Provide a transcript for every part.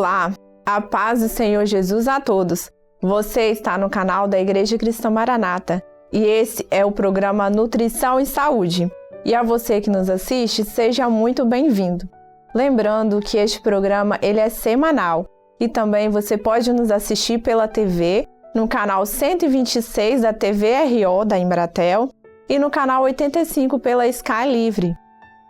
Olá, a paz do Senhor Jesus a todos. Você está no canal da Igreja Cristã Maranata e esse é o programa Nutrição e Saúde. E a você que nos assiste, seja muito bem-vindo. Lembrando que este programa ele é semanal e também você pode nos assistir pela TV, no canal 126 da TVRO da Embratel e no canal 85 pela Sky Livre.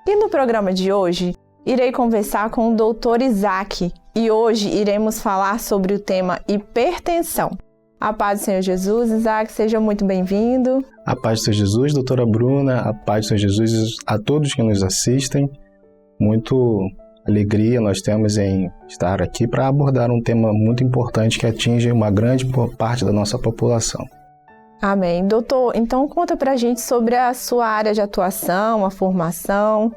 E no programa de hoje, irei conversar com o Dr. Isaac e hoje iremos falar sobre o tema hipertensão. A paz do Senhor Jesus, Isaac, seja muito bem-vindo. A paz do Senhor Jesus, doutora Bruna, a paz do Senhor Jesus a todos que nos assistem. Muito alegria nós temos em estar aqui para abordar um tema muito importante que atinge uma grande parte da nossa população. Amém. Doutor, então conta pra gente sobre a sua área de atuação, a formação.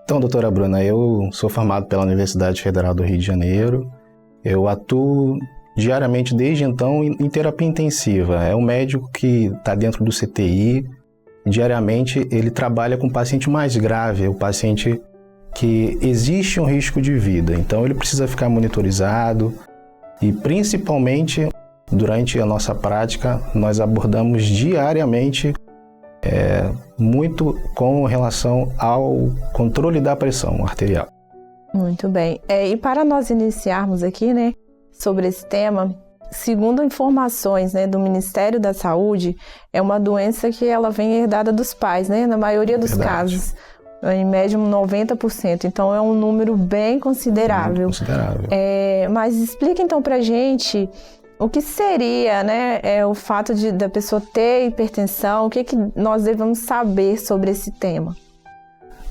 Então, doutora Bruna, eu sou formado pela Universidade Federal do Rio de Janeiro. Eu atuo diariamente desde então em terapia intensiva. É um médico que está dentro do CTI. Diariamente ele trabalha com o paciente mais grave, o paciente que existe um risco de vida. Então ele precisa ficar monitorizado e principalmente durante a nossa prática nós abordamos diariamente muito com relação ao controle da pressão arterial. Muito bem. E para nós iniciarmos aqui, sobre esse tema, segundo informações, do Ministério da Saúde, é uma doença que ela vem herdada dos pais, na maioria dos casos. Em média, 90%. Então, é um número bem considerável. Mas explica, então, pra gente o que seria, o fato da pessoa ter hipertensão, o que nós devemos saber sobre esse tema?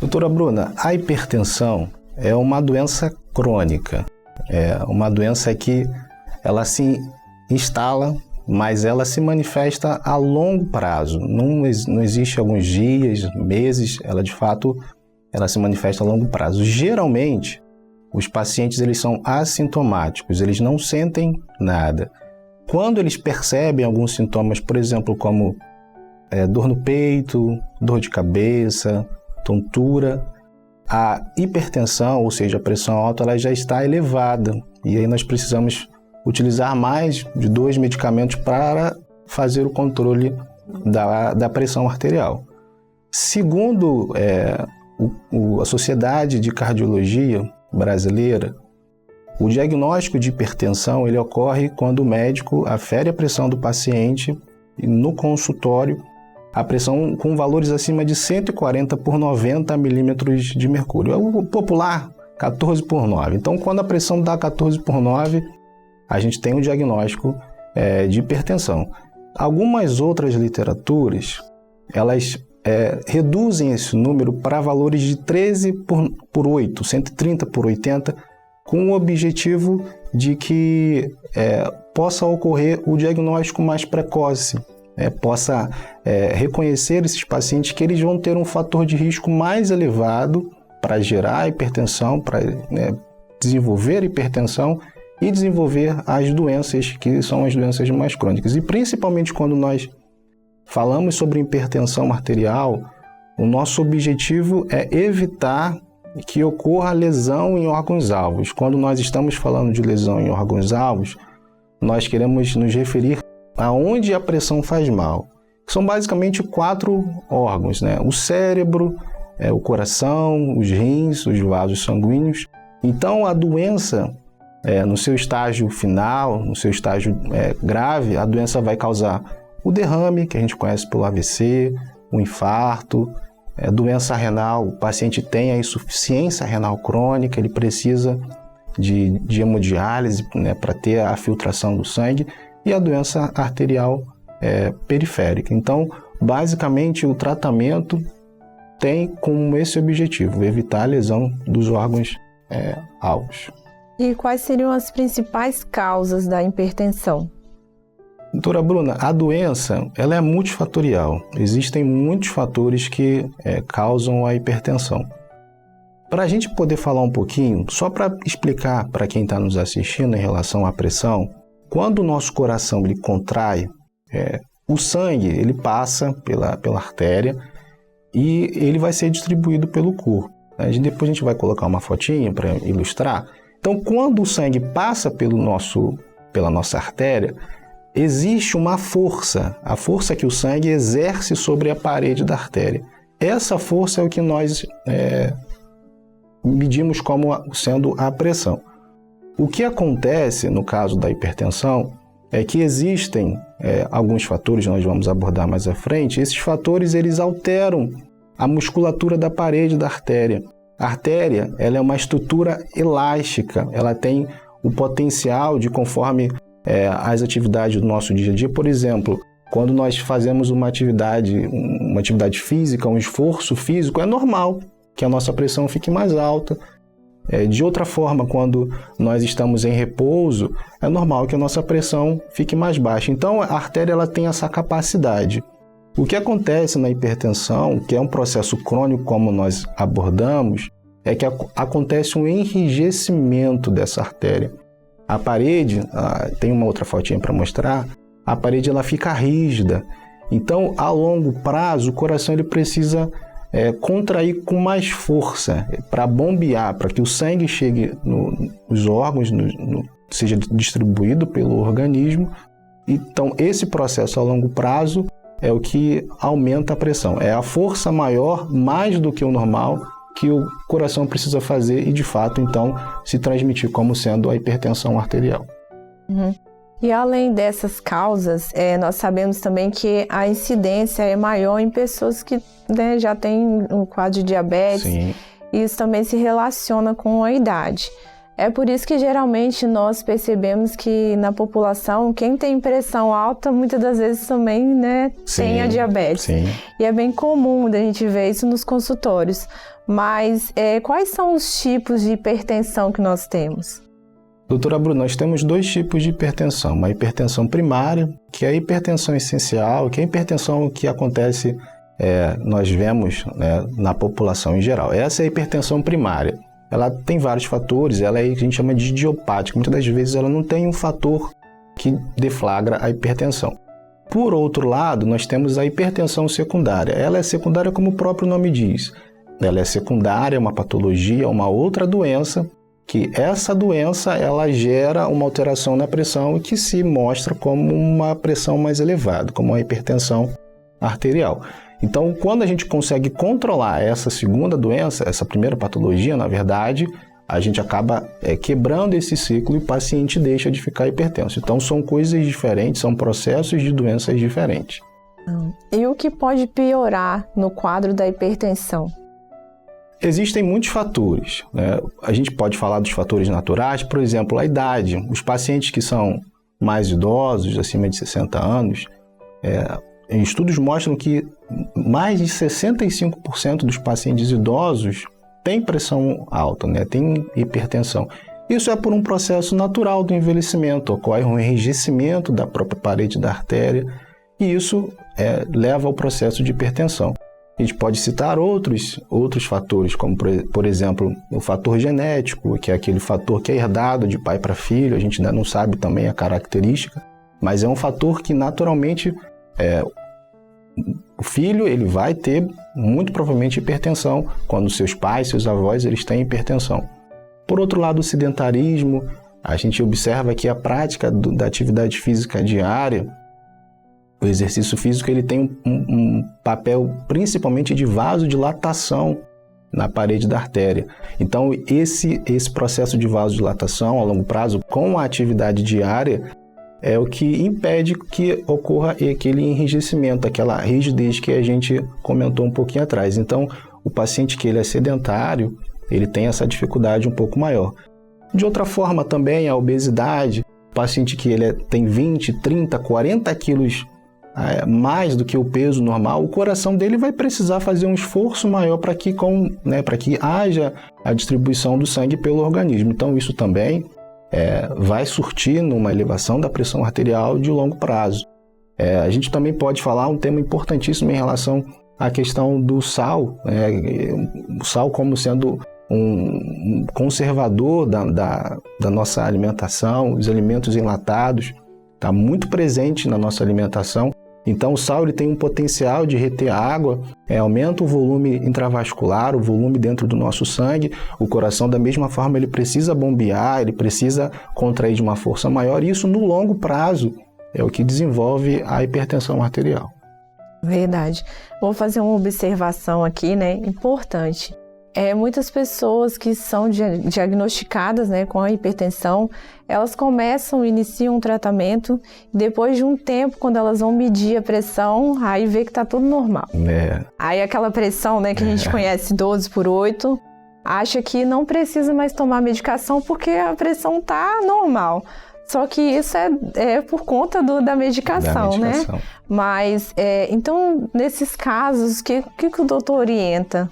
Doutora Bruna, a hipertensão é uma doença crônica. É uma doença que ela se instala, mas ela se manifesta a longo prazo. Não existe alguns dias, meses, ela de fato ela se manifesta a longo prazo. Geralmente, os pacientes eles são assintomáticos, eles não sentem nada. Quando eles percebem alguns sintomas, por exemplo, como dor no peito, dor de cabeça, tontura, a hipertensão, ou seja, a pressão alta, ela já está elevada. E aí nós precisamos utilizar mais de 2 medicamentos para fazer o controle da pressão arterial. Segundo a Sociedade de Cardiologia Brasileira, o diagnóstico de hipertensão ele ocorre quando o médico afere a pressão do paciente e no consultório a pressão com valores acima de 140 por 90 milímetros de mercúrio. É o popular 14 por 9. Então, quando a pressão dá 14 por 9, a gente tem um diagnóstico de hipertensão. Algumas outras literaturas, elas reduzem esse número para valores de 13 por 8, 130 por 80, com o objetivo de que possa ocorrer o diagnóstico mais precoce, possa reconhecer esses pacientes que eles vão ter um fator de risco mais elevado para gerar hipertensão, para desenvolver hipertensão e desenvolver as doenças que são as doenças mais crônicas. E principalmente quando nós falamos sobre hipertensão arterial, o nosso objetivo é evitar que ocorra lesão em órgãos-alvos. Quando nós estamos falando de lesão em órgãos-alvos, nós queremos nos referir aonde a pressão faz mal. São basicamente 4 órgãos, o cérebro, o coração, os rins, os vasos sanguíneos. Então, a doença, no seu estágio final, no seu estágio grave, a doença vai causar o derrame, que a gente conhece pelo AVC, o infarto, doença renal, o paciente tem a insuficiência renal crônica, ele precisa de hemodiálise para ter a filtração do sangue, e a doença arterial periférica. Então, basicamente, o tratamento tem como esse objetivo, evitar a lesão dos órgãos alvos. E quais seriam as principais causas da hipertensão? Doutora Bruna, a doença ela é multifatorial. Existem muitos fatores que causam a hipertensão. Para a gente poder falar um pouquinho, só para explicar para quem está nos assistindo em relação à pressão, quando o nosso coração ele contrai, o sangue ele passa pela artéria e ele vai ser distribuído pelo corpo. Depois a gente vai colocar uma fotinha para ilustrar. Então, quando o sangue passa pela nossa artéria, existe uma força, a força que o sangue exerce sobre a parede da artéria. Essa força é o que nós medimos como sendo a pressão. O que acontece no caso da hipertensão é que existem alguns fatores, nós vamos abordar mais à frente, esses fatores eles alteram a musculatura da parede da artéria. A artéria ela é uma estrutura elástica, ela tem o potencial de, conforme as atividades do nosso dia a dia, por exemplo, quando nós fazemos uma atividade física, um esforço físico, é normal que a nossa pressão fique mais alta. De outra forma, quando nós estamos em repouso, é normal que a nossa pressão fique mais baixa. Então, a artéria ela tem essa capacidade. O que acontece na hipertensão, que é um processo crônico como nós abordamos, é que acontece um enrijecimento dessa artéria. A parede, tem uma outra fotinha para mostrar, a parede ela fica rígida. Então, a longo prazo, o coração ele precisa contrair com mais força para bombear, para que o sangue chegue nos órgãos, seja distribuído pelo organismo. Então, esse processo a longo prazo é o que aumenta a pressão. É a força maior, mais do que o normal, que o coração precisa fazer e, de fato, então, se transmitir como sendo a hipertensão arterial. Uhum. E além dessas causas, nós sabemos também que a incidência é maior em pessoas que já têm um quadro de diabetes. Sim. E isso também se relaciona com a idade. É por isso que geralmente nós percebemos que na população, quem tem pressão alta, muitas das vezes também tem a diabetes. Sim. E é bem comum a gente ver isso nos consultórios. Mas quais são os tipos de hipertensão que nós temos? Doutora Bruna, nós temos dois tipos de hipertensão. Uma hipertensão primária, que é a hipertensão essencial, que é a hipertensão que acontece, nós vemos na população em geral. Essa é a hipertensão primária. Ela tem vários fatores, ela a gente chama de idiopática. Muitas das vezes ela não tem um fator que deflagra a hipertensão. Por outro lado, nós temos a hipertensão secundária. Ela é secundária como o próprio nome diz. Ela é secundária, uma patologia, uma outra doença, que essa doença ela gera uma alteração na pressão e que se mostra como uma pressão mais elevada, como a hipertensão arterial. Então, quando a gente consegue controlar essa segunda doença, essa primeira patologia, na verdade, a gente acaba quebrando esse ciclo e o paciente deixa de ficar hipertenso. Então, são coisas diferentes, são processos de doenças diferentes. E o que pode piorar no quadro da hipertensão? Existem muitos fatores, A gente pode falar dos fatores naturais, por exemplo, a idade. Os pacientes que são mais idosos, acima de 60 anos, estudos mostram que mais de 65% dos pacientes idosos têm pressão alta, têm hipertensão. Isso é por um processo natural do envelhecimento, ocorre um enrijecimento da própria parede da artéria e isso leva ao processo de hipertensão. A gente pode citar outros fatores, como, por exemplo, o fator genético, que é aquele fator que é herdado de pai para filho, a gente ainda não sabe também a característica, mas é um fator que naturalmente o filho ele vai ter muito provavelmente hipertensão quando seus pais, seus avós, eles têm hipertensão. Por outro lado, o sedentarismo, a gente observa que a prática da atividade física diária, o exercício físico, ele tem um papel principalmente de vasodilatação na parede da artéria. Então, esse processo de vasodilatação a longo prazo, com a atividade diária, é o que impede que ocorra aquele enrijecimento, aquela rigidez que a gente comentou um pouquinho atrás. Então, o paciente que ele é sedentário, ele tem essa dificuldade um pouco maior. De outra forma, também a obesidade, o paciente que ele tem 20, 30, 40 quilos mais do que o peso normal, o coração dele vai precisar fazer um esforço maior para que haja a distribuição do sangue pelo organismo. Então, isso também vai surtir numa elevação da pressão arterial de longo prazo. A gente também pode falar um tema importantíssimo em relação à questão do sal, o sal como sendo um conservador da nossa alimentação, os alimentos enlatados, está muito presente na nossa alimentação Então o sal ele tem um potencial de reter água, aumenta o volume intravascular, o volume dentro do nosso sangue. O coração, da mesma forma, ele precisa bombear, ele precisa contrair de uma força maior, e isso no longo prazo é o que desenvolve a hipertensão arterial. Verdade. Vou fazer uma observação aqui, né, importante. Muitas pessoas que são diagnosticadas, né, com a hipertensão, elas iniciam um tratamento, e depois de um tempo, quando elas vão medir a pressão, aí vê que está tudo normal. Aí aquela pressão, né, que a gente conhece 12/8, acha que não precisa mais tomar medicação porque a pressão está normal. Só que isso é por conta da medicação, né? Mas, então, nesses casos, o que o doutor orienta?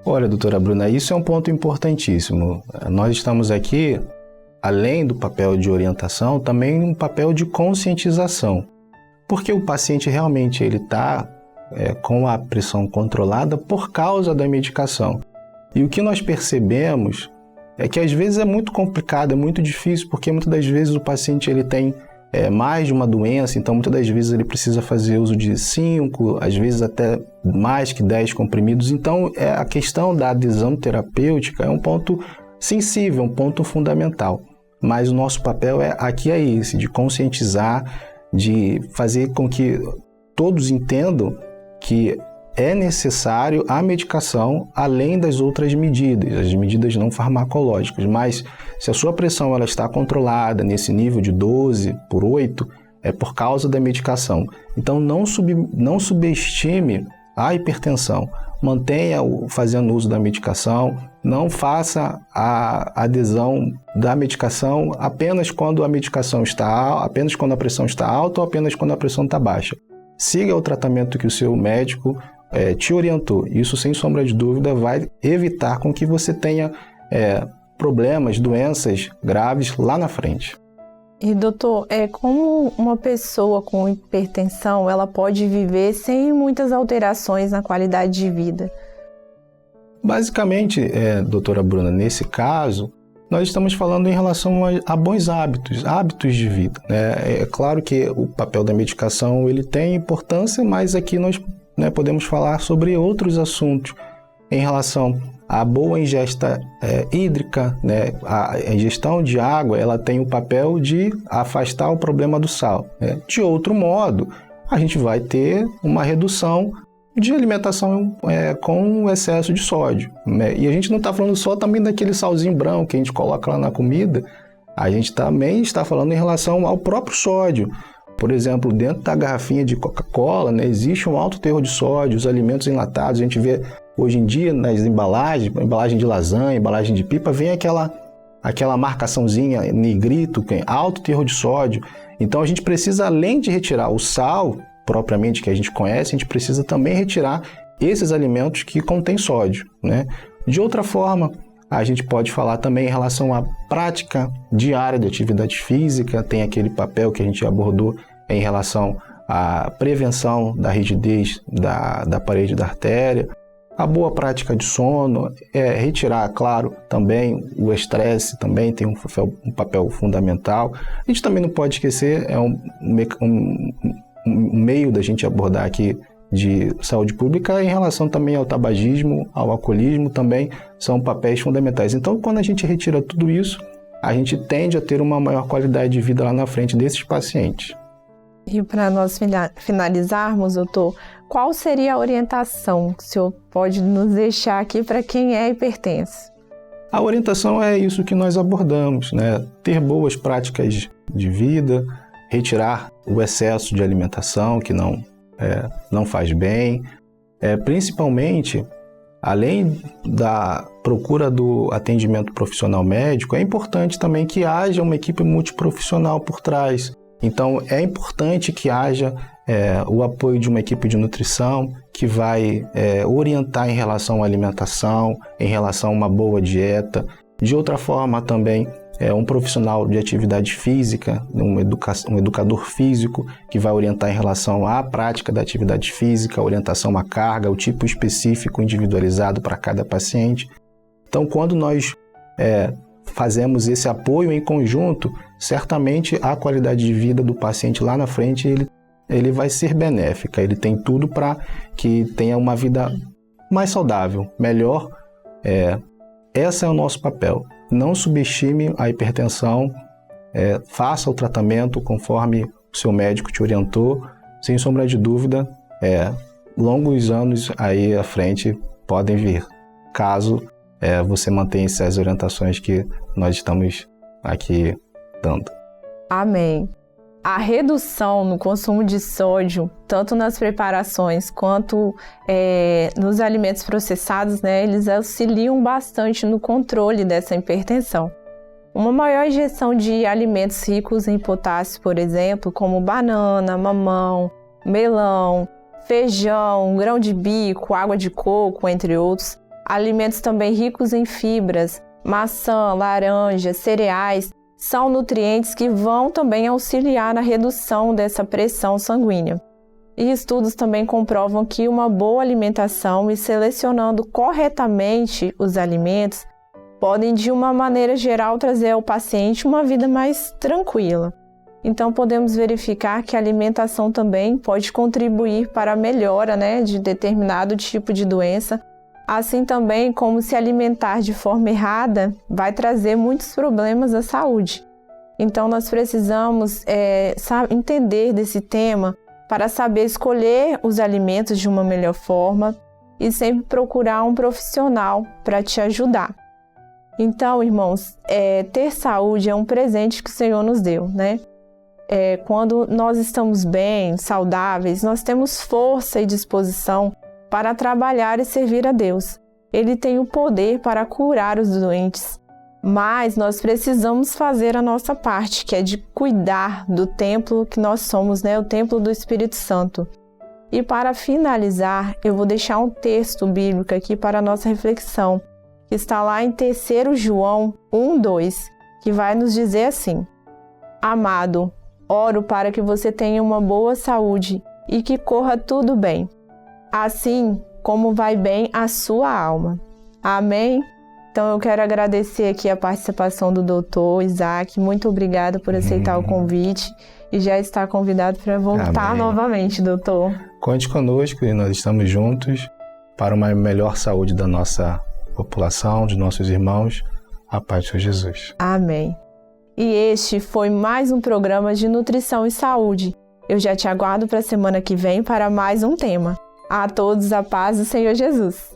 Olha, doutora Bruna, isso é um ponto importantíssimo. Nós estamos aqui, além do papel de orientação, também um papel de conscientização. Porque o paciente realmente está com a pressão controlada por causa da medicação. E o que nós percebemos é que às vezes é muito complicado, é muito difícil, porque muitas das vezes o paciente ele tem mais de uma doença, então muitas das vezes ele precisa fazer uso de 5, às vezes até mais que 10 comprimidos. Então a questão da adesão terapêutica é um ponto sensível, um ponto fundamental. Mas o nosso papel aqui é esse, de conscientizar, de fazer com que todos entendam que é necessário a medicação além das outras medidas, as medidas não farmacológicas. Mas se a sua pressão ela está controlada nesse nível de 12/8, é por causa da medicação. Então não subestime a hipertensão. Mantenha fazendo uso da medicação, não faça a adesão da medicação apenas quando a medicação está apenas quando a pressão está alta ou apenas quando a pressão está baixa. Siga o tratamento que o seu médico te orientou. Isso, sem sombra de dúvida, vai evitar com que você tenha problemas, doenças graves lá na frente. E doutor, como uma pessoa com hipertensão ela pode viver sem muitas alterações na qualidade de vida? Basicamente, doutora Bruna, nesse caso, nós estamos falando em relação a bons hábitos de vida, né? É claro que o papel da medicação ele tem importância, mas aqui nós podemos falar sobre outros assuntos em relação à boa ingesta hídrica, né? A ingestão de água ela tem o papel de afastar o problema do sal, né? De outro modo, a gente vai ter uma redução de alimentação com excesso de sódio, né? E a gente não está falando só também daquele salzinho branco que a gente coloca lá na comida, a gente também está falando em relação ao próprio sódio. Por exemplo, dentro da garrafinha de Coca-Cola, né, existe um alto teor de sódio, os alimentos enlatados, a gente vê hoje em dia nas embalagens, embalagem de lasanha, embalagem de pipa, vem aquela marcaçãozinha negrito, que é alto teor de sódio. Então a gente precisa, além de retirar o sal, propriamente que a gente conhece, a gente precisa também retirar esses alimentos que contêm sódio, né? De outra forma, a gente pode falar também em relação à prática diária de atividade física, tem aquele papel que a gente abordou em relação à prevenção da rigidez da parede da artéria, a boa prática de sono, retirar, claro, também o estresse também tem um papel fundamental. A gente também não pode esquecer, um meio da gente abordar aqui de saúde pública em relação também ao tabagismo, ao alcoolismo, também são papéis fundamentais. Então, quando a gente retira tudo isso, a gente tende a ter uma maior qualidade de vida lá na frente desses pacientes. E para nós finalizarmos, doutor, qual seria a orientação que o senhor pode nos deixar aqui para quem é hipertenso? A orientação é isso que nós abordamos, né? Ter boas práticas de vida, retirar o excesso de alimentação que não faz bem, principalmente, além da procura do atendimento profissional médico, é importante também que haja uma equipe multiprofissional por trás. Então, é importante que haja o apoio de uma equipe de nutrição que vai orientar em relação à alimentação, em relação a uma boa dieta. De outra forma, também, um profissional de atividade física, um educador físico que vai orientar em relação à prática da atividade física, a orientação à carga, o tipo específico individualizado para cada paciente. Então, quando nós fazemos esse apoio em conjunto, certamente a qualidade de vida do paciente lá na frente ele ele vai ser benéfica. Ele tem tudo para que tenha uma vida mais saudável, melhor. Esse é o nosso papel. Não subestime a hipertensão, faça o tratamento conforme o seu médico te orientou. Sem sombra de dúvida, longos anos aí à frente podem vir, caso você mantenha essas orientações que nós estamos aqui dando. Amém. A redução no consumo de sódio, tanto nas preparações quanto nos alimentos processados, né, eles auxiliam bastante no controle dessa hipertensão. Uma maior ingestão de alimentos ricos em potássio, por exemplo, como banana, mamão, melão, feijão, grão de bico, água de coco, entre outros. Alimentos também ricos em fibras, maçã, laranja, cereais, são nutrientes que vão também auxiliar na redução dessa pressão sanguínea. E estudos também comprovam que uma boa alimentação e selecionando corretamente os alimentos podem, de uma maneira geral, trazer ao paciente uma vida mais tranquila. Então, podemos verificar que a alimentação também pode contribuir para a melhora, né, de determinado tipo de doença, assim também como se alimentar de forma errada vai trazer muitos problemas à saúde. Então, nós precisamos entender desse tema para saber escolher os alimentos de uma melhor forma e sempre procurar um profissional para te ajudar. Então, irmãos, ter saúde é um presente que o Senhor nos deu, né? Quando nós estamos bem, saudáveis, nós temos força e disposição para trabalhar e servir a Deus. Ele tem o poder para curar os doentes, mas nós precisamos fazer a nossa parte, que é de cuidar do templo que nós somos, né? O templo do Espírito Santo. E para finalizar, eu vou deixar um texto bíblico aqui para a nossa reflexão, que está lá em 3 João 1:2, que vai nos dizer assim: Amado, oro para que você tenha uma boa saúde e que corra tudo bem, assim como vai bem a sua alma. Amém? Então eu quero agradecer aqui a participação do Dr. Isaac. Muito obrigada por aceitar o convite e já está convidado para voltar novamente, doutor. Conte conosco e nós estamos juntos para uma melhor saúde da nossa população, de nossos irmãos. A paz de Jesus. Amém. E este foi mais um programa de nutrição e saúde. Eu já te aguardo para a semana que vem para mais um tema. A todos a paz do Senhor Jesus.